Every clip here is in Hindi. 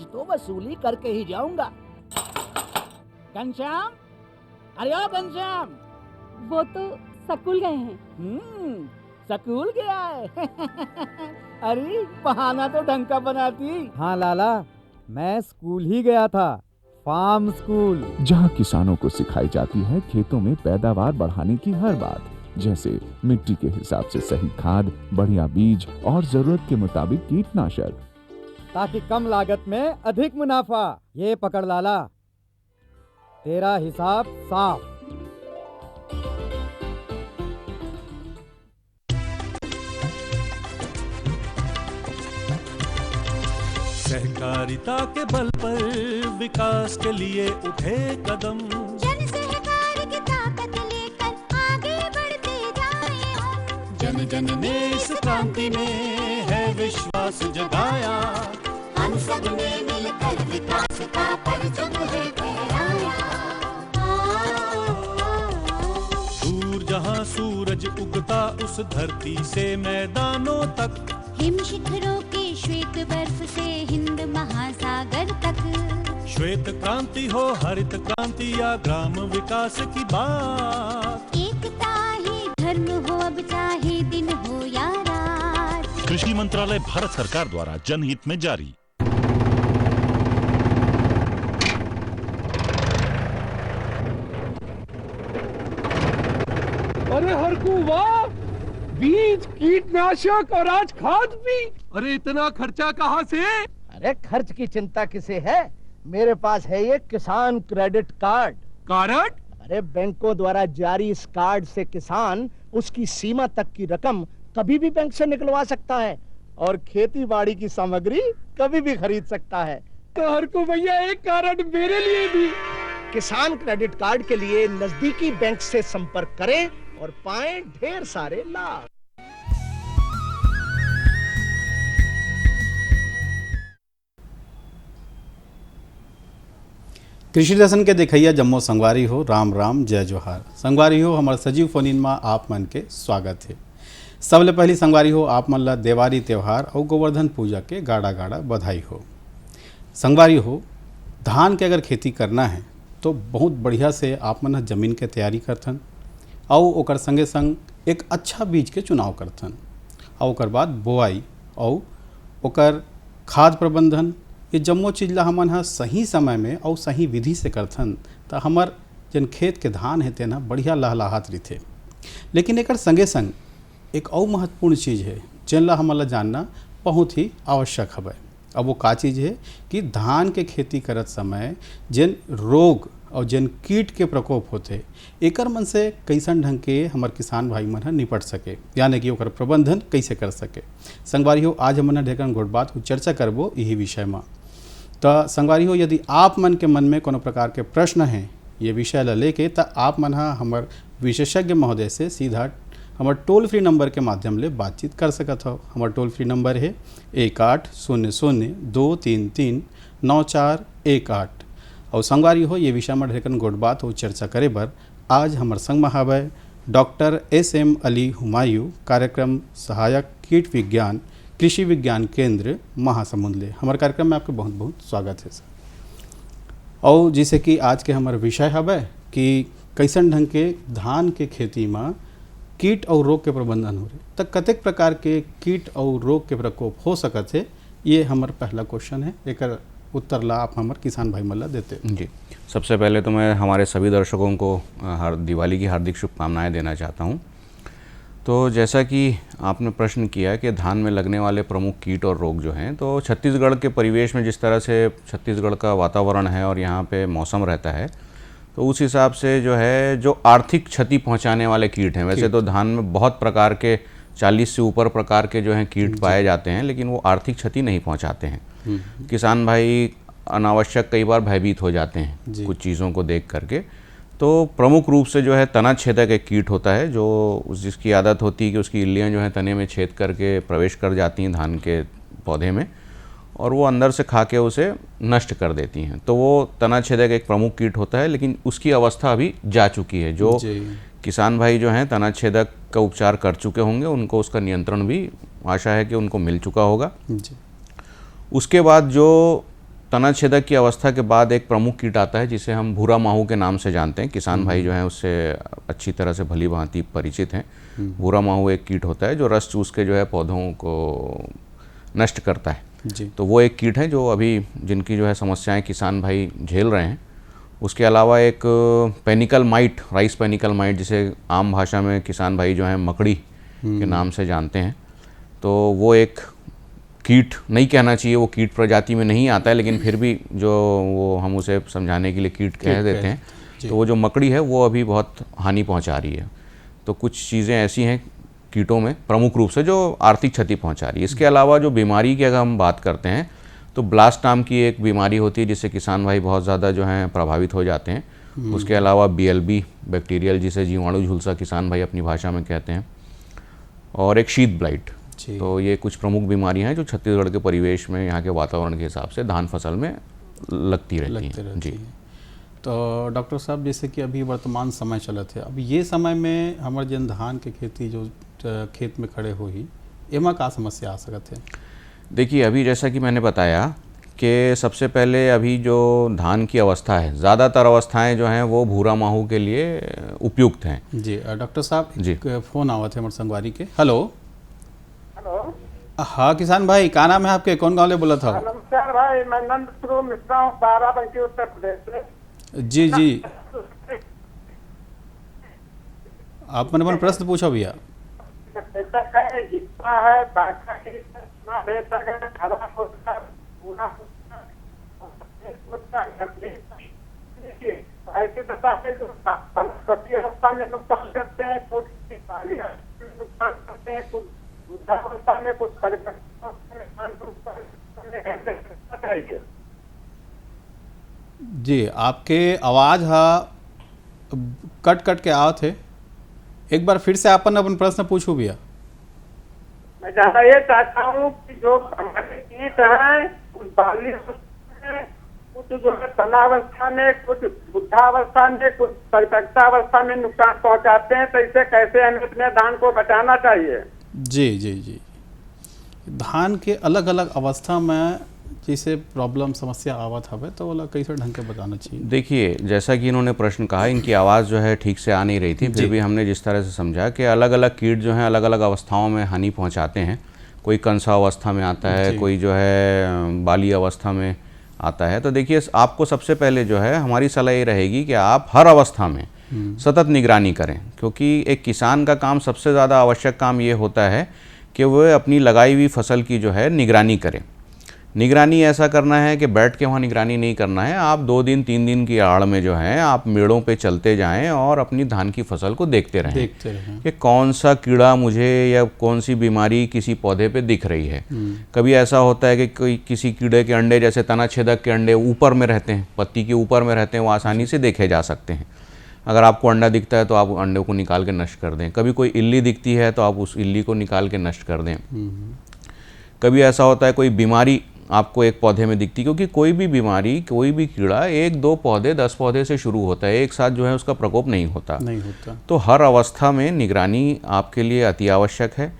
आज तो वसूली करके ही जाऊंगा। घनश्याम, अरे ओ घनश्याम। वो तो स्कूल गए हैं। स्कूल गया है। अरे बहाना तो ढंग का बनाती। हाँ लाला, मैं स्कूल ही गया था, फार्म स्कूल, जहाँ किसानों को सिखाई जाती है खेतों में पैदावार बढ़ाने की हर बात, जैसे मिट्टी के हिसाब से सही खाद, बढ़िया बीज और जरूरत के मुताबिक कीटनाशक, ताकि कम लागत में अधिक मुनाफा। ये पकड़ लाला, तेरा हिसाब साफ। सहकारिता के बल पर विकास के लिए उठे कदम, जन सहकार की ताकत लेकर आगे बढ़ते जाएं हम। जन जन ने इस क्रांति में है विश्वास जगाया, हम सब ने मिलकर विकास का परचम है फहराया। दूर जहां सूरज उगता उस धरती से मैदानों तक, हिम शिखरों के श्वेत बर्फ से हिंद महासागर तक। श्वेत क्रांति हो हरित क्रांति या ग्राम विकास की बात, एकता ही धर्म हो अब चाहे दिन हो या रात। कृषि मंत्रालय भारत सरकार द्वारा जनहित में जारी। अरे हरकू वाह, बीज, कीटनाशक और आज खाद भी। अरे इतना खर्चा कहाँ से? अरे खर्च की चिंता किसे है, मेरे पास है ये किसान क्रेडिट कार्ड। कार्ड? अरे बैंकों द्वारा जारी इस कार्ड से किसान उसकी सीमा तक की रकम कभी भी बैंक से निकलवा सकता है और खेती बाड़ी की सामग्री कभी भी खरीद सकता है। तो हरकू भैया एक कार्ड मेरे लिए भी। किसान क्रेडिट कार्ड के लिए नजदीकी बैंक से संपर्क करें और पाएं ढेर सारे लाभ। कृषि दर्शन के देखैया जम्मो संगवारी हो, राम राम जय जोहार। संगवारी हो हमारे सजीव फोनिन में आप मन के स्वागत है। सबले पहली संगवारी हो आप मन ला देवारी त्यौहार और गोवर्धन पूजा के गाड़ा गाड़ा बधाई हो। संगवारी हो धान के अगर खेती करना है तो बहुत बढ़िया से आप मन जमीन के तैयारी करथन और ओकर संगे संग एक अच्छा बीज के चुनाव करथन और ओकर बाद बोआई और ओकर खाद प्रबंधन, ये जम्मो चीज़ ला हमन हा सही समय में और सही विधि से करथन तो हमर जन खेत के धान है तेना बढ़िया लहलहात रहिथे। लेकिन एकर संगे संग एक और महत्वपूर्ण चीज़ है जिन ला हमन ला जानना बहुत ही आवश्यक हवे। अब वो का चीज़ है कि धान के खेती करत समय जिन रोग और जिन कीट के प्रकोप होते एकर मन से कैसन ढंग के हमार किसान भाई मन निपट सके, यानी कि ओकर प्रबंधन कैसे कर सके। संगवारी हो आज हमन ढेकन गोट बात चर्चा करबो यही विषय में। तो संगवारी हो यदि आप मन के मन में कोनो प्रकार के प्रश्न हैं ये विषय ला लेके तो आप मन हमार विशेषज्ञ महोदय से सीधा हमार टोल फ्री नंबर के माध्यम ले बातचीत कर सकत हो। हमार टोल फ्री नंबर है 1800-233-9418। और संगवारी हो ये विषय में ढेकन गोट बात हो चर्चा करे बर आज हमार संग में हवे डॉक्टर SM अली हुमायूं, कार्यक्रम सहायक कीट विज्ञान कृषि विज्ञान केंद्र महासमुंद ले। हमारे कार्यक्रम में आपका बहुत बहुत स्वागत है सर। और जैसे कि आज के हमारे विषय हवे कि कैसन ढंग के धान के खेती में कीट और रोग के प्रबंधन हो रहे, तो कतेक प्रकार के कीट और रोग के प्रकोप हो सकत है, ये हमारा पहला क्वेश्चन है। एक उत्तर ला आप हमारे किसान भाई मल्ला देते जी। सबसे पहले तो मैं हमारे सभी दर्शकों को दिवाली की हार्दिक शुभकामनाएं देना चाहता हूं। तो जैसा कि आपने प्रश्न किया कि धान में लगने वाले प्रमुख कीट और रोग जो हैं, तो छत्तीसगढ़ के परिवेश में जिस तरह से छत्तीसगढ़ का वातावरण है और यहाँ पे मौसम रहता है, तो उस हिसाब से जो है जो आर्थिक क्षति पहुँचाने वाले कीट हैं, वैसे तो धान में बहुत प्रकार के 40 से ऊपर प्रकार के जो हैं कीट पाए जाते हैं, लेकिन वो आर्थिक क्षति नहीं पहुँचाते हैं। किसान भाई अनावश्यक कई बार भयभीत हो जाते हैं कुछ चीज़ों को देख करके। तो प्रमुख रूप से जो है तना छेदक एक कीट होता है जो जिसकी आदत होती है कि उसकी इल्लियाँ जो हैं तने में छेद करके प्रवेश कर जाती हैं धान के पौधे में और वो अंदर से खा के उसे नष्ट कर देती हैं। तो वो तना छेदक एक प्रमुख कीट होता है, लेकिन उसकी अवस्था अभी जा चुकी है। जो किसान भाई जो हैं तना छेदक का उपचार कर चुके होंगे उनको उसका नियंत्रण भी आशा है कि उनको मिल चुका होगा। उसके बाद जो तना छेदक की अवस्था के बाद एक प्रमुख कीट आता है जिसे हम भूरा माहू के नाम से जानते हैं। किसान भाई जो हैं उससे अच्छी तरह से भली भांति परिचित हैं। भूरा माहू एक कीट होता है जो रस चूस के जो है पौधों को नष्ट करता है जी। तो वो एक कीट है जो अभी जिनकी जो है समस्याएं किसान भाई झेल रहे हैं। उसके अलावा एक panicle might, rice panicle might, जिसे आम भाषा में किसान भाई जो है मकड़ी के नाम से जानते हैं, तो वो एक कीट नहीं कहना चाहिए, वो कीट प्रजाति में नहीं आता है, लेकिन फिर भी जो वो हम उसे समझाने के लिए कीट कह देते हैं। तो वो जो मकड़ी है वो अभी बहुत हानि पहुंचा रही है। तो कुछ चीज़ें ऐसी हैं कीटों में प्रमुख रूप से जो आर्थिक क्षति पहुंचा रही है। इसके अलावा जो बीमारी की अगर हम बात करते हैं तो ब्लास्ट नाम की एक बीमारी होती है जिससे किसान भाई बहुत ज़्यादा जो हैं प्रभावित हो जाते हैं। उसके अलावा BLB बैक्टीरियल, जिसे जीवाणु झुलसा किसान भाई अपनी भाषा में कहते हैं, और एक शीत ब्लाइट। तो ये कुछ प्रमुख बीमारियां हैं जो छत्तीसगढ़ के परिवेश में, यहाँ के वातावरण के हिसाब से धान फसल में लगती रहती हैं जी। तो डॉक्टर साहब, जैसे कि अभी वर्तमान समय चलत है, अब ये समय में हमारे जन धान के खेती जो खेत में खड़े हो ही एमा का समस्या आ सकत है? देखिए, अभी जैसा कि मैंने बताया कि सबसे पहले अभी जो धान की अवस्था है, ज़्यादातर अवस्थाएं जो हैं वो भूरा माहू के लिए उपयुक्त हैं जी। डॉक्टर साहब जी, फ़ोन आवत है हमारे संगवारी के। हेलो हेलो, हाँ किसान भाई, क्या नाम है आपके, कौन गाँव ले बोला था? नमस्कार भाई, मैं नंद मिश्रा हूँ, बाराबंकी, उत्तर प्रदेश से। जी जी, आप मैंने प्रश्न पूछा भैया। ऐसे बता है जो अवस्था में नुकसान करते हैं, कुछ नुकसान करते हैं, कुछ वृद्धावस्था में, कुछ जी। आपके आवाज़ हा कट कट के आवत है, एक बार फिर से अपन अपन प्रश्न पूछू भैया। मैं ये चाहता हूँ कि जो हमारे कीट हैं कुछ बाली हैं, कुछ जो है तनावस्था में, कुछ बुद्धावस्था में, कुछ परिपक्वता में नुकसान पहुँचाते हैं, तो इसे कैसे हमें अपने धान को बचाना चाहिए? जी जी जी, धान के अलग अलग अवस्था में जैसे प्रॉब्लम समस्या आवत हवे तो वो कैसे ढंग के बताना चाहिए? देखिए, जैसा कि इन्होंने प्रश्न कहा, इनकी आवाज़ जो है ठीक से आ नहीं रही थी, फिर भी हमने जिस तरह से समझा कि अलग अलग कीट जो हैं अलग अलग अवस्थाओं में हानि पहुंचाते हैं। कोई कंसा अवस्था में आता है, कोई जो है बाली अवस्था में आता है। तो देखिए, आपको सबसे पहले जो है हमारी सलाह ये रहेगी कि आप हर अवस्था में सतत निगरानी करें, क्योंकि एक किसान का काम, सबसे ज़्यादा आवश्यक काम ये होता है कि वह अपनी लगाई हुई फसल की जो है निगरानी करें। निगरानी ऐसा करना है कि बैठ के वहाँ निगरानी नहीं करना है, आप 2 दिन 3 दिन की आड़ में जो है आप मेड़ों पे चलते जाएं और अपनी धान की फसल को देखते रहें कि कौन सा कीड़ा मुझे या कौन सी बीमारी किसी पौधे पे दिख रही है। कभी ऐसा होता है कि कोई किसी कीड़े के अंडे, जैसे तना छेदक के अंडे ऊपर में रहते हैं, पत्ती के ऊपर में रहते हैं, वो आसानी से देखे जा सकते हैं। अगर आपको अंडा दिखता है तो आप अंडे को निकाल के नष्ट कर दें। कभी कोई इल्ली दिखती है तो आप उस इल्ली को निकाल के नष्ट कर दें। कभी ऐसा होता है कोई बीमारी आपको एक पौधे में दिखती, क्योंकि कोई भी बीमारी, कोई भी कीड़ा 1-2 पौधे 10 पौधे से शुरू होता है, एक साथ जो है उसका प्रकोप नहीं होता। तो हर अवस्था में निगरानी आपके लिए अति आवश्यक है।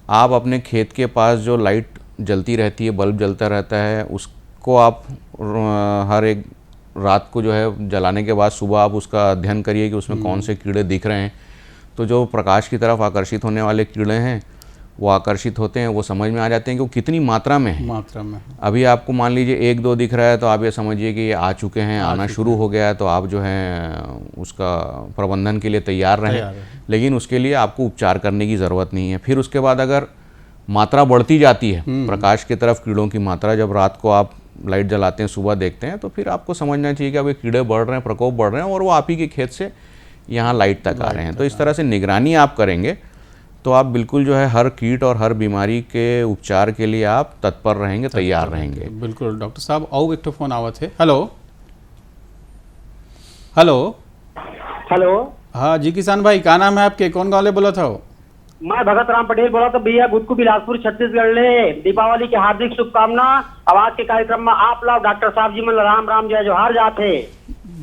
आप अपने खेत के पास जो लाइट जलती रहती है, बल्ब जलता रहता है, उसको आप हर एक रात को जो है जलाने के बाद सुबह आप उसका अध्ययन करिए कि उसमें कौन से कीड़े दिख रहे हैं। तो जो प्रकाश की तरफ आकर्षित होने वाले कीड़े हैं वो आकर्षित होते हैं, वो समझ में आ जाते हैं कि वो कितनी मात्रा में है। अभी आपको मान लीजिए 1-2 दिख रहा है तो आप ये समझिए कि ये आ चुके हैं, आना शुरू हो गया है, तो आप जो है उसका प्रबंधन के लिए तैयार रहें। लेकिन उसके लिए आपको उपचार करने की ज़रूरत नहीं है। फिर उसके बाद अगर मात्रा बढ़ती जाती है प्रकाश की तरफ, कीड़ों की मात्रा, जब रात को आप लाइट जलाते हैं, सुबह देखते हैं, तो फिर आपको समझना चाहिए कि अब ये कीड़े बढ़ रहे हैं, प्रकोप बढ़ रहे हैं और वो आप ही के खेत से यहाँ लाइट तक आ रहे हैं। तो इस तरह से निगरानी आप करेंगे तो आप बिल्कुल जो है हर कीट और हर बीमारी के उपचार के लिए आप तत्पर रहेंगे, तैयार रहेंगे। बिल्कुल। डॉक्टर साहब, और एक फोन आवत है। हेलो हेलो हेलो, हाँ जी किसान भाई, क्या नाम है आपके, कौन गाँव ले बोला था? मैं भगत राम पटेल बोला था भैया, गुटकू बिलासपुर छत्तीसगढ़ ले। दीपावली की हार्दिक शुभकामना। आवाज के कार्यक्रम में आप लोग डॉक्टर साहब जी मन राम राम जय जोहार जाते।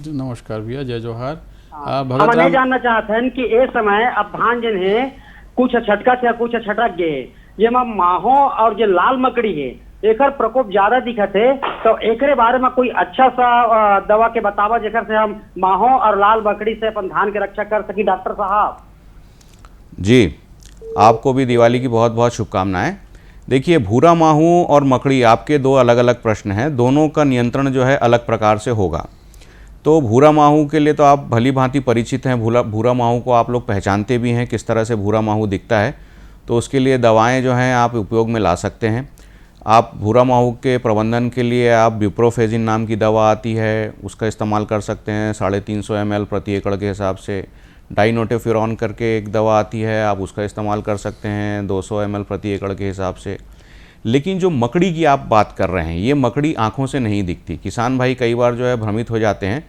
नमस्कार भैया, जय जोहार। हम नहीं जानना चाहते हैं कि इस समय अब धान जिन है कुछ छटका से कुछ छटक गए, ये माहो और जो लाल मकड़ी है एकर प्रकोप ज्यादा दिखत है, तो एकरे बारे में कोई अच्छा सा दवा के बतावा जेकर से हम माहो और लाल बकड़ी से अपन धान के रक्षा कर सकी डॉक्टर साहब। जी, आपको भी दिवाली की बहुत बहुत शुभकामनाएं। देखिए, भूरा माहू और मकड़ी आपके दो अलग अलग प्रश्न हैं, दोनों का नियंत्रण जो है अलग प्रकार से होगा। तो भूरा माहू के लिए तो आप भली भांति परिचित हैं, भूरा माहू को आप लोग पहचानते भी हैं किस तरह से भूरा माहू दिखता है, तो उसके लिए दवाएं जो हैं आप उपयोग में ला सकते हैं। आप भूरा माहू के प्रबंधन के लिए आप ब्यूप्रोफेजिन नाम की दवा आती है, उसका इस्तेमाल कर सकते हैं 350 ml प्रति एकड़ के हिसाब से। डाइनोटेफ्यूरॉन करके एक दवा आती है, आप उसका इस्तेमाल कर सकते हैं 200 ml प्रति एकड़ के हिसाब से। लेकिन जो मकड़ी की आप बात कर रहे हैं, ये मकड़ी आँखों से नहीं दिखती। किसान भाई कई बार जो है भ्रमित हो जाते हैं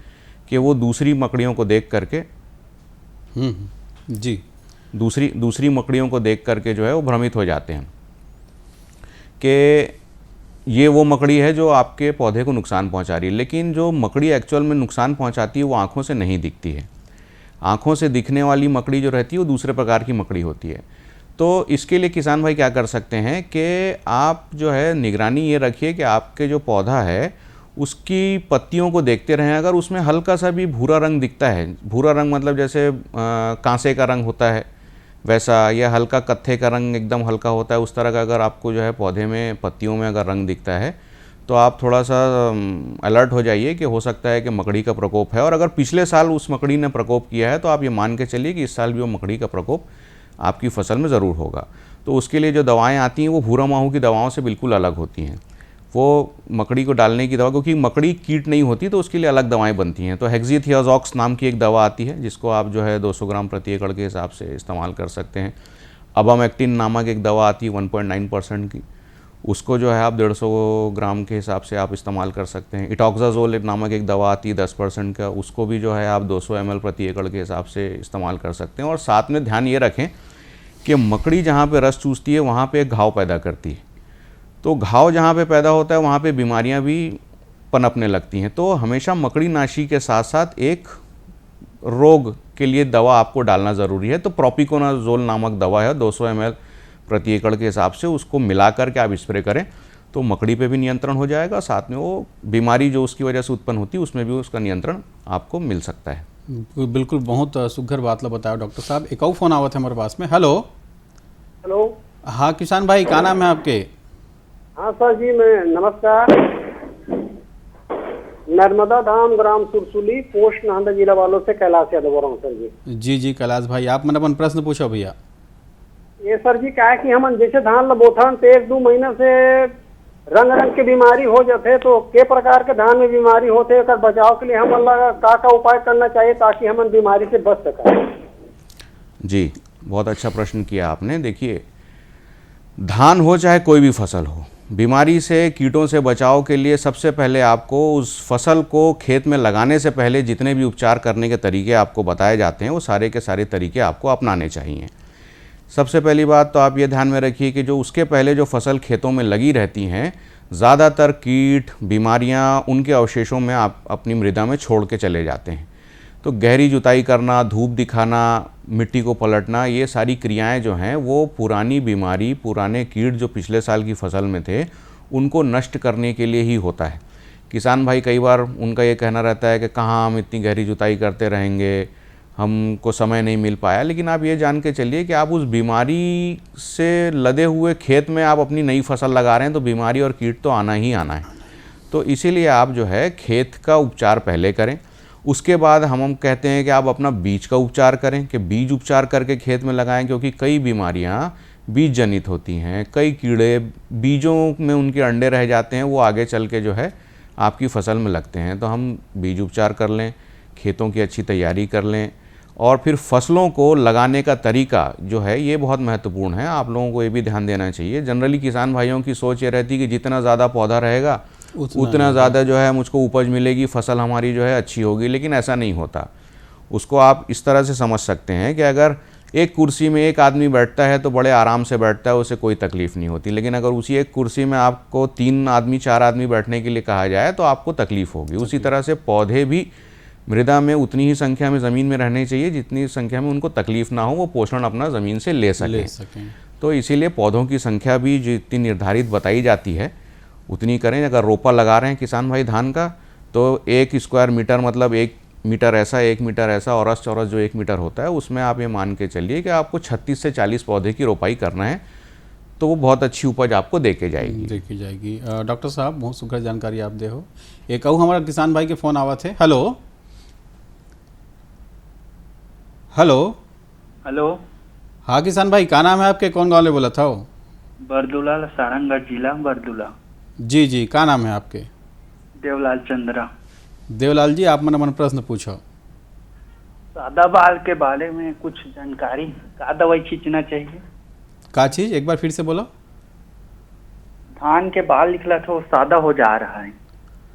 कि वो दूसरी मकड़ियों को देख करके जी दूसरी मकड़ियों को देख करके जो है वो भ्रमित हो जाते हैं कि ये वो मकड़ी है जो आपके पौधे को नुकसान पहुंचा रही है। लेकिन जो मकड़ी एक्चुअल में नुकसान पहुंचाती है वो आँखों से नहीं दिखती है। आँखों से दिखने वाली मकड़ी जो रहती है वो दूसरे प्रकार की मकड़ी होती है। तो इसके लिए किसान भाई क्या कर सकते हैं कि आप जो है निगरानी ये रखिए कि आपके जो पौधा है उसकी पत्तियों को देखते रहें। अगर उसमें हल्का सा भी भूरा रंग दिखता है, भूरा रंग मतलब जैसे कांसे का रंग होता है वैसा, या हल्का कत्थे का रंग एकदम हल्का होता है, उस तरह का अगर आपको जो है पौधे में पत्तियों में अगर रंग दिखता है तो आप थोड़ा सा अलर्ट हो जाइए कि हो सकता है कि मकड़ी का प्रकोप है। और अगर पिछले साल उस मकड़ी ने प्रकोप किया है तो आप ये मान के चलिए कि इस साल भी वो मकड़ी का प्रकोप आपकी फसल में ज़रूर होगा। तो उसके लिए जो दवाएं आती हैं वो भूरा माहू की दवाओं से बिल्कुल अलग होती हैं। वो मकड़ी को डालने की दवा, क्योंकि मकड़ी कीट नहीं होती तो उसके लिए अलग दवाएं बनती हैं। तो हेक्सीथियाजॉक्स नाम की एक दवा आती है जिसको आप जो है 200 ग्राम प्रति एकड़ के हिसाब से इस्तेमाल कर सकते हैं। अबामेक्टिन नामक एक दवा आती है 1.9% की, उसको जो है आप 150 ग्राम के हिसाब से आप इस्तेमाल कर सकते हैं। इटॉक्साजोल नामक एक दवा आती है 10% का, उसको भी जो है आप 200 ml प्रति एकड़ के हिसाब से इस्तेमाल कर सकते हैं। और साथ में ध्यान ये रखें कि मकड़ी जहाँ पे रस चूसती है वहाँ पे एक घाव पैदा करती है। तो घाव जहाँ पे पैदा होता है वहाँ पे बीमारियाँ भी पनपने लगती हैं। तो हमेशा मकड़ी नाशी के साथ साथ एक रोग के लिए दवा आपको डालना ज़रूरी है। तो प्रोपिकोनाजोल नामक दवा है 200 ml प्रति एकड़ के हिसाब से, उसको मिला करके आप स्प्रे करें तो मकड़ी पे भी नियंत्रण हो जाएगा, साथ में वो बीमारी जो उसकी वजह से उत्पन्न होती है उसमें भी उसका नियंत्रण आपको मिल सकता है। बिल्कुल, बहुत सुघर बात बताया डॉक्टर साहब। एक और फोन आवत है हमारे पास में। हेलो हेलो, हाँ किसान भाई, क्या नाम है आपके? हाँ सर जी, मैं नमस्कार। नर्मदा धाम ग्राम सुरसुली पोस्ट नांदा जिला वालों से कैलाश यादव बोल रहा हूँ सर जी। जी कैलाश भाई, आप मैंने अपन प्रश्न पूछो भैया। ये सर जी क्या है कि हम जैसे धान लबोथन तो 1-2 महीना से रंग के बीमारी हो जाते, तो के प्रकार के धान में बीमारी होते है, बचाव के लिए हम अल्लाह का उपाय करना चाहिए ताकि हम बीमारी से बच सकें? जी, बहुत अच्छा प्रश्न किया आपने। देखिए, धान हो चाहे कोई भी फसल हो, बीमारी से कीटों से बचाव के लिए सबसे पहले आपको उस फसल को खेत में लगाने से पहले जितने भी उपचार करने के तरीके आपको बताए जाते हैं वो सारे के सारे तरीके आपको अपनाने चाहिए। सबसे पहली बात तो आप ये ध्यान में रखिए कि जो उसके पहले जो फसल खेतों में लगी रहती हैं, ज़्यादातर कीट बीमारियां उनके अवशेषों में आप अपनी मृदा में छोड़ के चले जाते हैं। तो गहरी जुताई करना, धूप दिखाना, मिट्टी को पलटना, ये सारी क्रियाएं जो हैं वो पुरानी बीमारी, पुराने कीट जो पिछले साल की फसल में थे उनको नष्ट करने के लिए ही होता है। किसान भाई कई बार उनका ये कहना रहता है कि कहाँ हम इतनी गहरी जुताई करते रहेंगे, हमको समय नहीं मिल पाया। लेकिन आप ये जान के चलिए कि आप उस बीमारी से लदे हुए खेत में आप अपनी नई फसल लगा रहे हैं तो बीमारी और कीट तो आना ही आना है। तो इसीलिए आप जो है खेत का उपचार पहले करें, उसके बाद हम कहते हैं कि आप अपना बीज का उपचार करें, कि बीज उपचार करके खेत में लगाएं, क्योंकि कई बीमारियां बीज जनित होती हैं। कई कीड़े बीजों में उनके अंडे रह जाते हैं, वो आगे चल के जो है आपकी फसल में लगते हैं। तो हम बीज उपचार कर लें, खेतों की अच्छी तैयारी कर लें, और फिर फसलों को लगाने का तरीका जो है ये बहुत महत्वपूर्ण है। आप लोगों को ये भी ध्यान देना चाहिए। जनरली किसान भाइयों की सोच ये रहती है कि जितना ज़्यादा पौधा रहेगा उतना ज़्यादा जो है मुझको उपज मिलेगी, फसल हमारी जो है अच्छी होगी। लेकिन ऐसा नहीं होता। उसको आप इस तरह से समझ सकते हैं कि अगर एक कुर्सी में एक आदमी बैठता है तो बड़े आराम से बैठता है, उसे कोई तकलीफ़ नहीं होती। लेकिन अगर उसी एक कुर्सी में आपको 3 आदमी 4 आदमी बैठने के लिए कहा जाए तो आपको तकलीफ़ होगी। उसी तरह से पौधे भी मृदा में उतनी ही संख्या में ज़मीन में रहने चाहिए जितनी संख्या में उनको तकलीफ़ ना हो, वो पोषण अपना ज़मीन से ले सकें। तो इसीलिए पौधों की संख्या भी जितनी निर्धारित बताई जाती है उतनी करें। अगर रोपा लगा रहे हैं किसान भाई धान का, तो 1 स्क्वायर मीटर मतलब 1 मीटर ऐसा 1 मीटर ऐसा और चौरस जो 1 मीटर होता है, उसमें आप ये मान के चलिए कि आपको 36 से 40 पौधे की रोपाई करना है, तो वो बहुत अच्छी उपज आपको देके जाएगी। डॉक्टर साहब बहुत सुखद जानकारी आप दे हो। एक और हमारा किसान भाई के फ़ोन आवा थे। Hello hello hello. हाँ किसान भाई, क्या नाम है आपके, कौन गाँव ले बोला था? बरदुला, सारंगगढ़ जिला बरदुला। जी जी, क्या नाम है आपके? देवलाल चंद्रा। देवलाल जी, आप मन प्रश्न पूछो। सादा बाल के बारे में कुछ जानकारी, क्या दवाई छींचना चाहिए? क्या चीज़, एक बार फिर से बोलो। धान के बाल निकला था वो सादा हो जा रहा है।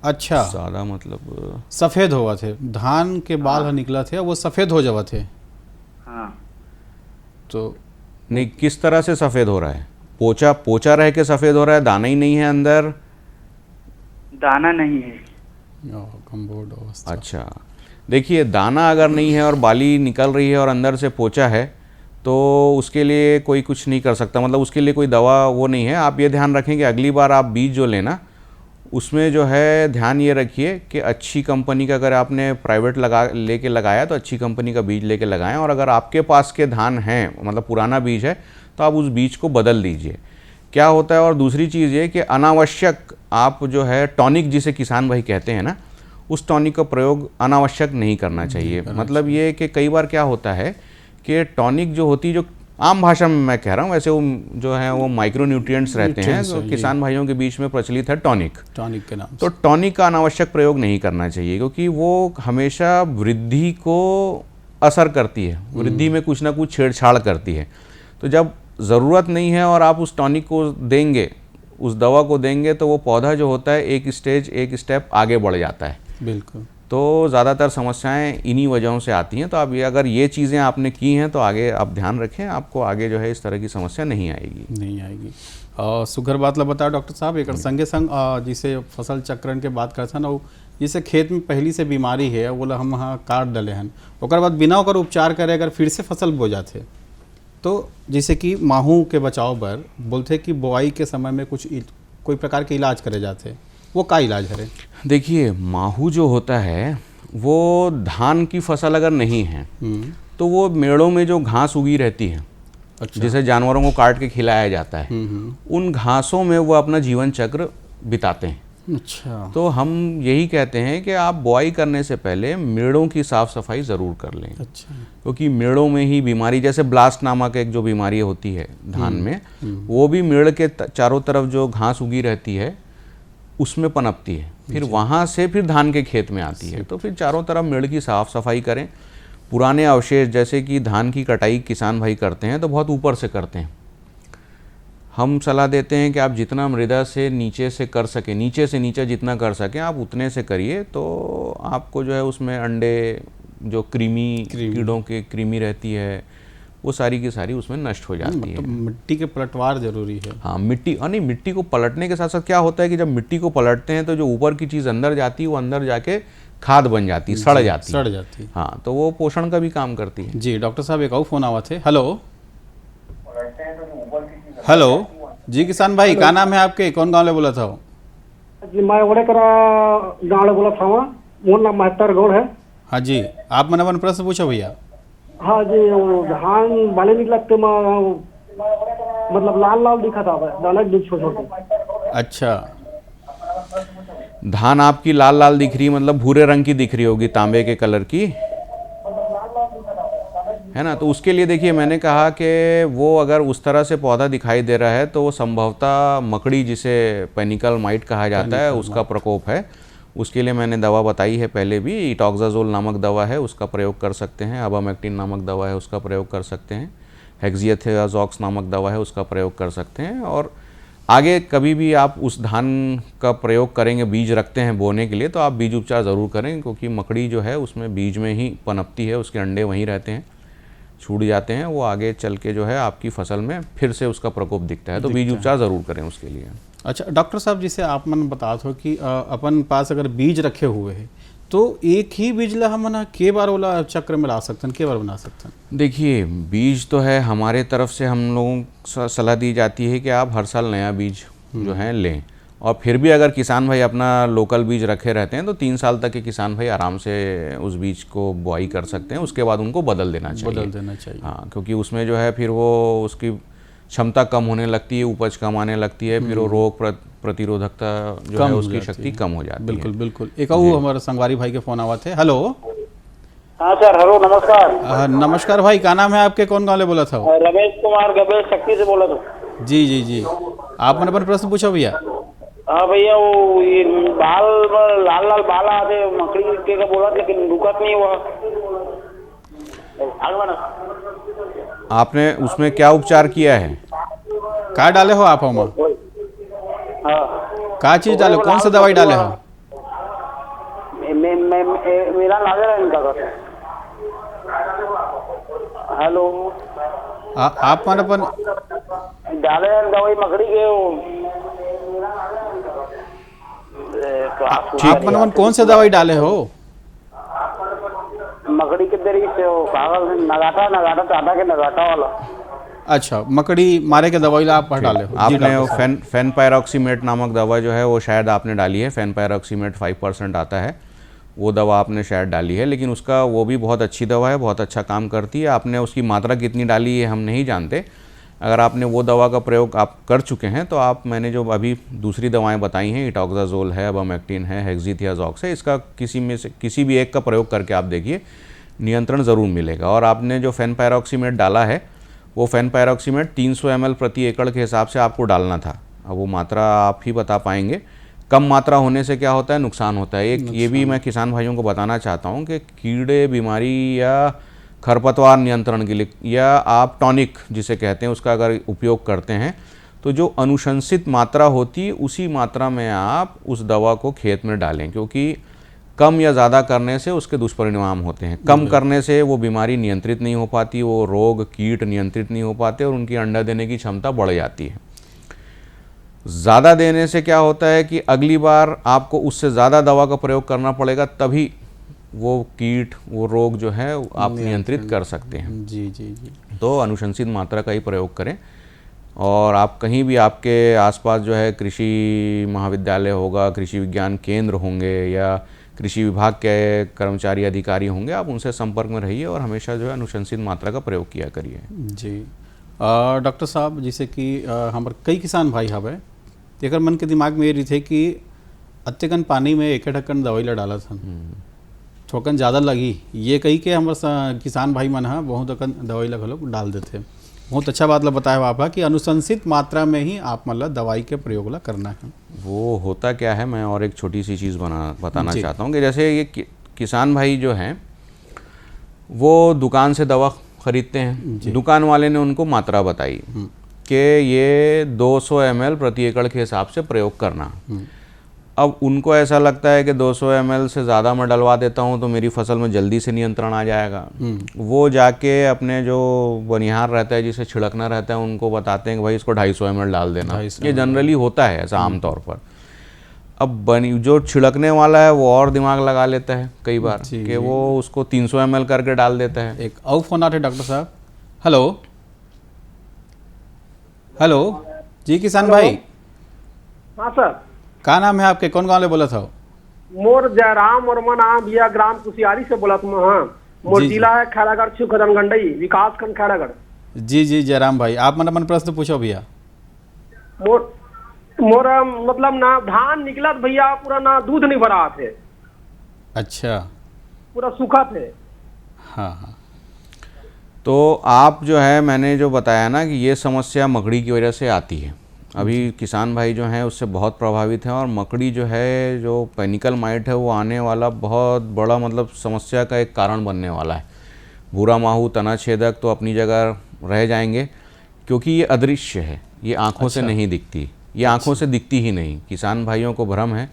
अच्छा, सादा मतलब सफ़ेद हुआ थे, धान के बाल निकला थे वो सफ़ेद हो जावा थे। हाँ, तो नहीं, किस तरह से सफ़ेद हो रहा है? पोचा पोचा रह के सफ़ेद हो रहा है, दाना ही नहीं है अंदर? दाना नहीं है। कम्बोर्ड अवस्था। अच्छा, देखिए दाना अगर नहीं है और बाली निकल रही है और अंदर से पोचा है, तो उसके लिए कोई कुछ नहीं कर सकता, मतलब उसके लिए कोई दवा वो नहीं है। आप ये ध्यान रखें कि अगली बार आप बीज जो लेना, उसमें जो है ध्यान ये रखिए कि अच्छी कंपनी का, अगर आपने प्राइवेट लेके लगाया तो अच्छी कंपनी का बीज लेके लगाएं, और अगर आपके पास के धान हैं मतलब पुराना बीज है तो आप उस बीज को बदल दीजिए। क्या होता है, और दूसरी चीज़ ये कि अनावश्यक आप जो है टॉनिक जिसे किसान भाई कहते हैं ना, उस टॉनिक का प्रयोग अनावश्यक नहीं करना चाहिए। मतलब ये कि कई बार क्या होता है कि टॉनिक जो होती, जो आम भाषा में मैं कह रहा हूँ, वैसे वो जो है वो माइक्रो न्यूट्रिएंट्स रहते हैं, तो किसान भाइयों के बीच में प्रचलित है टॉनिक के नाम। तो टॉनिक का अनावश्यक प्रयोग नहीं करना चाहिए, क्योंकि वो हमेशा वृद्धि को असर करती है, वृद्धि में कुछ ना कुछ छेड़छाड़ करती है। तो जब ज़रूरत नहीं है और आप उस टॉनिक को देंगे, उस दवा को देंगे, तो वो पौधा जो होता है एक स्टेप आगे बढ़ जाता है। बिल्कुल। तो ज़्यादातर समस्याएं इन्हीं वजहों से आती हैं। तो आप ये, अगर ये चीज़ें आपने की हैं तो आगे आप ध्यान रखें, आपको आगे जो है इस तरह की समस्या नहीं आएगी। सुगर बात ला बताओ डॉक्टर साहब, एक संगे संग जिसे फसल चक्रण के बात करते हैं ना, जिसे खेत में पहली से बीमारी है वो हम हाँ काट डले हैं, ओकर बाद बिना ओकर उपचार करे अगर फिर से फसल बो जाते, तो जैसे कि माहू के बचाव पर बोलते कि बुआई के समय में कोई प्रकार के इलाज करे जाते, वो का इलाज है? देखिए, माहू जो होता है वो धान की फसल अगर नहीं है तो वो मेड़ों में जो घास उगी रहती है, अच्छा, जिसे जानवरों को काट के खिलाया जाता है, उन घासों में वो अपना जीवन चक्र बिताते हैं। अच्छा, तो हम यही कहते हैं कि आप बुआई करने से पहले मेड़ों की साफ सफाई ज़रूर कर लें। अच्छा, क्योंकि मेड़ों में ही बीमारी, जैसे ब्लास्ट नामक एक जो बीमारी होती है धान में, वो भी मेड़ के चारों तरफ जो घास उगी रहती है उसमें पनपती है, फिर वहाँ से फिर धान के खेत में आती है। तो फिर चारों तरफ मेड़ की साफ सफाई करें। पुराने अवशेष जैसे कि धान की कटाई किसान भाई करते हैं तो बहुत ऊपर से करते हैं। हम सलाह देते हैं कि आप जितना मृदा से नीचे से कर सकें, नीचे से नीचे जितना कर सकें आप उतने से करिए, तो आपको जो है उसमें अंडे, जो कीड़ों के कृमि रहती है, वो सारी की सारी उसमें नष्ट हो जाती है। मिट्टी के पलटवार जरूरी है। हाँ, नहीं, मिट्टी को पलटने के साथ साथ क्या होता है कि जब मिट्टी को पलटते हैं तो जो ऊपर की चीज़ अंदर जाती है वो अंदर जाके खाद बन जाती है, सड़ जाती है। हाँ, तो वो पोषण का भी काम करती है। जी डॉक्टर साहब, एक और फोन आवा थे। हेलो जी किसान भाई, क्या नाम है आपके, कौन गाँव ले बोला था? जी मैं वड़ेकरा गाँव ले बोला था, मोर नाम महतर गौड़ है। हाँ जी, आप मन प्रश्न पूछो भैया। हाँ जी, वो धान बाले निकलते मतलब लाल लाल दिखा था, दाना छोटे। अच्छा, धान आपकी लाल लाल दिख रही, मतलब भूरे रंग की दिख रही होगी, तांबे के कलर की, है ना? तो उसके लिए देखिए, मैंने कहा कि वो अगर उस तरह से पौधा दिखाई दे रहा है तो वो संभवतः मकड़ी, जिसे पेनिकल माइट कहा जाता है, उसका प्रकोप है। उसके लिए मैंने दवा बताई है पहले भी, इटॉक्साजोल नामक दवा है, उसका प्रयोग कर सकते हैं। अबामेक्टिन नामक दवा है, उसका प्रयोग कर सकते हैं। हेक्सियाथियाजॉक्स नामक दवा है, उसका प्रयोग कर सकते हैं। और आगे कभी भी आप उस धान का प्रयोग करेंगे, बीज रखते हैं बोने के लिए, तो आप बीज उपचार ज़रूर करें, क्योंकि मकड़ी जो है उसमें बीज में ही पनपती है, उसके अंडे वहीं रहते हैं, छूट जाते हैं, वो आगे चल के जो है आपकी फसल में फिर से उसका प्रकोप दिखता है। तो बीज उपचार ज़रूर करें उसके लिए। अच्छा डॉक्टर साहब, जिसे आप मन बता दो कि अपन पास अगर बीज रखे हुए हैं तो एक ही बीज ला हम के बार वाला चक्र में ला सकते हैं, के बार बना सकते हैं? देखिए, बीज तो है हमारे तरफ से, हम लोगों को सलाह दी जाती है कि आप हर साल नया बीज जो है लें, और फिर भी अगर किसान भाई अपना लोकल बीज रखे रहते हैं तो 3 साल तक के किसान भाई आराम से उस बीज को बुआई कर सकते हैं, उसके बाद उनको बदल देना चाहिए। हाँ, क्योंकि उसमें जो है फिर वो उसकी क्षमता कम होने लगती है, उपज कम आने लगती है, फिर वो रोग प्रतिरोधकता जो है उसकी शक्ति कम हो जाती है। बिल्कुल बिल्कुल। एक और हमारे संगवारी भाई के फोन आवा थे। हेलो। हाँ सर, हेलो, नमस्कार। नमस्कार भाई, क्या नाम है आपके, कौन गाँव बोला था? रमेश कुमार गबेश शक्ति से बोला था। जी जी जी, आप मैंने अपन प्रश्न पूछा भैया। हाँ भैया, वो ये बाल लाल लाल बाल आते मकड़ी के का बोला, लेकिन रुकत नहीं हुआ। आपने उसमें क्या उपचार किया है? क्या डाले हो आप? हम क्या चीज डाले, कौन सा दवाई डाले हो? मेरा नाजर है इनका। हेलो, आप मन अपन डाले दवाई मकड़ी के आप मन कौन से दवाई डाले हो? मकड़ी के दरी से वो कागज नगाटा टाटा के नगाटा वाला। अच्छा, मकड़ी मारे के दवाई ला आप डाले हो? आपने वो फेनपायरॉक्सीमेट नामक दवा जो है वो शायद आपने डाली है। फेनपायरॉक्सीमेट 5% आता है, वो दवा आपने शायद डाली है, लेकिन उसका वो भी बहुत अच्छी दवा है, बहुत अच्छा काम करती है। आपने उसकी मात्रा कितनी डाली है हम नहीं जानते। अगर आपने वो दवा का प्रयोग आप कर चुके हैं तो आप, मैंने जो अभी दूसरी दवाएं बताई हैं, इटॉक्साजोल है, अबामेक्टिन है, हेक्सीथियाजॉक्स है, इसका किसी में से किसी भी एक का प्रयोग करके आप देखिए, नियंत्रण ज़रूर मिलेगा। और आपने जो फेनपायरॉक्सीमेट डाला है वो फेनपायरॉक्सीमेट 300 ml प्रति एकड़ के हिसाब से आपको डालना था। अब वो मात्रा आप ही बता पाएंगे। कम मात्रा होने से क्या होता है, नुकसान होता है। एक ये भी मैं किसान भाइयों को बताना चाहता हूँ कि कीड़े बीमारी या खरपतवार नियंत्रण के लिए, या आप टॉनिक जिसे कहते हैं, उसका अगर उपयोग करते हैं तो जो अनुशंसित मात्रा होती है उसी मात्रा में आप उस दवा को खेत में डालें, क्योंकि कम या ज़्यादा करने से उसके दुष्परिणाम होते हैं। कम करने से वो बीमारी नियंत्रित नहीं हो पाती, वो रोग कीट नियंत्रित नहीं हो पाते और उनकी अंडा देने की क्षमता बढ़ जाती है। ज़्यादा देने से क्या होता है कि अगली बार आपको उससे ज़्यादा दवा का प्रयोग करना पड़ेगा, तभी वो कीट, वो रोग जो है आप नियंत्रित कर सकते हैं। जी जी जी। तो अनुशंसित मात्रा का ही प्रयोग करें। और आप कहीं भी, आपके आसपास जो है कृषि महाविद्यालय होगा, कृषि विज्ञान केंद्र होंगे या कृषि विभाग के कर्मचारी अधिकारी होंगे, आप उनसे संपर्क में रहिए और हमेशा जो है अनुशंसित मात्रा का प्रयोग किया करिए। जी। डॉक्टर साहब, जैसे कि हमारे कई किसान भाई हवे, एक मन के दिमाग में ये रही थे कि अत्यकन पानी में एक ढक्कन दवाई ला डाला था, थोकन ज़्यादा लगी, ये कही के हमारे किसान भाई मन है बहुत अकन दवाई लगा लोग डाल देते। बहुत अच्छा बात ला बताया आपका कि अनुशंसित मात्रा में ही आप मतलब दवाई के प्रयोग ला करना है। वो होता क्या है, मैं और एक छोटी सी चीज़ बताना चाहता हूँ कि जैसे ये किसान भाई जो हैं वो दुकान से दवा खरीदते हैं, दुकान वाले ने उनको मात्रा बताई कि ये 200 ml प्रति एकड़ के हिसाब से प्रयोग करना। अब उनको ऐसा लगता है कि 200 ml से ज़्यादा मैं डलवा देता हूँ तो मेरी फसल में जल्दी से नियंत्रण आ जाएगा। वो जाके अपने जो बनिहार रहता है, जिसे छिड़कना रहता है, उनको बताते हैं कि भाई इसको 250 ml डाल देना। ये जनरली होता है ऐसा आमतौर पर। अब जो छिड़कने वाला है वो और दिमाग लगा लेता है कई बार कि वो उसको 300 ml करके डाल देता है। एक और फोन आते डॉक्टर साहब। हेलो हेलो जी, किसान भाई। हाँ सर। क्या नाम है आपके, कौन गाँव ले बोला था? मोर जयराम और नाम भैया ग्राम कुशियारी से बोला तुम। हाँ, मोर जिला है खैरागढ़, छुखदनगंडई, विकास खंड खैरागढ़। जी जी जयराम भाई, आप मन प्रश्न पूछो भैया। मोर मतलब ना धान निकला भैया, पूरा ना दूध नहीं भरा थे। अच्छा, पूरा सूखा थे। हाँ हाँ। तो आप जो है, मैंने जो बताया ना कि ये समस्या मकड़ी की वजह से आती है। अभी किसान भाई जो हैं उससे बहुत प्रभावित हैं और मकड़ी जो है, जो पैनिकल माइट है, वो आने वाला बहुत बड़ा मतलब समस्या का एक कारण बनने वाला है। भूरा माहू, तना छेदक तो अपनी जगह रह जाएंगे, क्योंकि ये अदृश्य है, ये आँखों से नहीं दिखती, ये आँखों से दिखती ही नहीं। किसान भाइयों को भ्रम है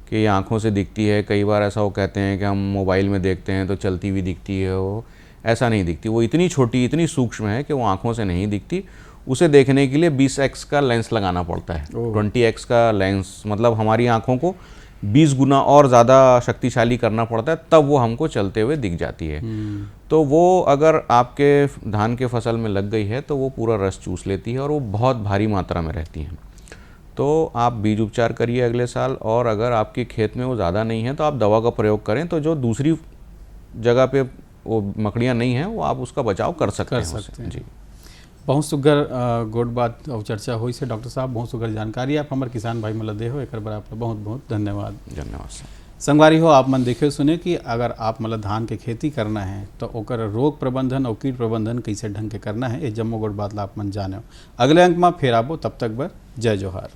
कि ये आँखों से दिखती है। कई बार ऐसा वो कहते हैं कि हम मोबाइल में देखते हैं तो चलती हुई दिखती है, वो ऐसा नहीं दिखती। वो इतनी छोटी, इतनी सूक्ष्म है कि वो आँखों से नहीं दिखती। उसे देखने के लिए 20x का लेंस लगाना पड़ता है। 20x का लेंस मतलब हमारी आँखों को 20 गुना और ज़्यादा शक्तिशाली करना पड़ता है, तब वो हमको चलते हुए दिख जाती है। तो वो अगर आपके धान के फसल में लग गई है तो वो पूरा रस चूस लेती है और वो बहुत भारी मात्रा में रहती हैं। तो आप बीज उपचार करिए अगले साल, और अगर आपके खेत में वो ज़्यादा नहीं है तो आप दवा का प्रयोग करें, तो जो दूसरी जगह पे वो मकड़ियाँ नहीं हैं वो आप उसका बचाव कर सकते हैं। जी, बहुत सुगर गोट बात और चर्चा हुई से डॉक्टर साहब, बहुत सुगर जानकारी आप हमारे किसान भाई मतलब दे हो, एक बार आपका बहुत बहुत धन्यवाद। धन्यवाद। संगवारी हो, आप मन देखे सुने कि अगर आप मतलब धान के खेती करना है तो ओकर रोग प्रबंधन और कीट प्रबंधन कैसे ढंग के करना है, ये जम्मो गोट बात ला आप मन जाने हो। अगले अंक में फिर आबो, तब तक बर जय जोहार।